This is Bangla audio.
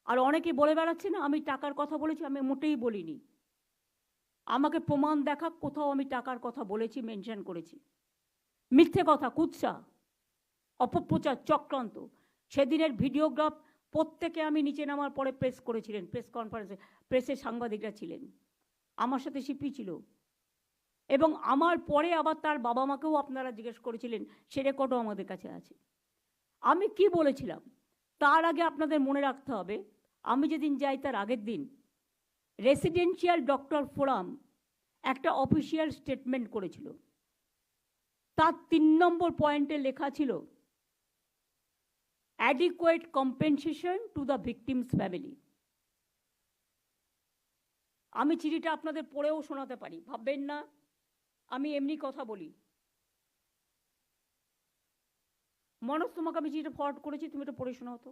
আর অনেকে বলে বেড়াচ্ছে না আমি টাকার কথা বলেছি, আমি মোটেই বলিনি। আমাকে প্রমাণ দেখা, কোথাও আমি টাকার কথা বলেছি, মেনশন করেছি? মিথ্যে কথা, কুৎসা, অপপ্রচার, চক্রান্ত। সেদিনের ভিডিওগ্রাফ প্রত্যেকে, আমি নিচে নামার পরে প্রেস করেছিলেন, প্রেস কনফারেন্সে প্রেসের সাংবাদিকরা ছিলেন, আমার সাথে সিপি ছিল, এবং আমার পরে আবার তার বাবা মাকেও আপনারা জিজ্ঞেস করেছিলেন, সে রেকর্ডও আমাদের কাছে আছে। আমি কি বলেছিলাম তার আগে আপনাদের মনে রাখতে হবে, আমি যেদিন যাই তার আগের দিন রেসিডেন্সিয়াল ডক্টর ফোরাম একটা অফিসিয়াল স্টেটমেন্ট করেছিল। তার 3 নম্বর পয়েন্টে লেখা ছিল adequate compensation to the victims family. আমি চিঠিটা আপনাদের পড়েও শোনাতে পারি, ভাববেন না আমি এমনি কথা বলি। মনোজ, তোমাকে আমি চিঠিটা ফরওয়ার্ড করেছি, তুমি এটা পড়ে শোনাও তো।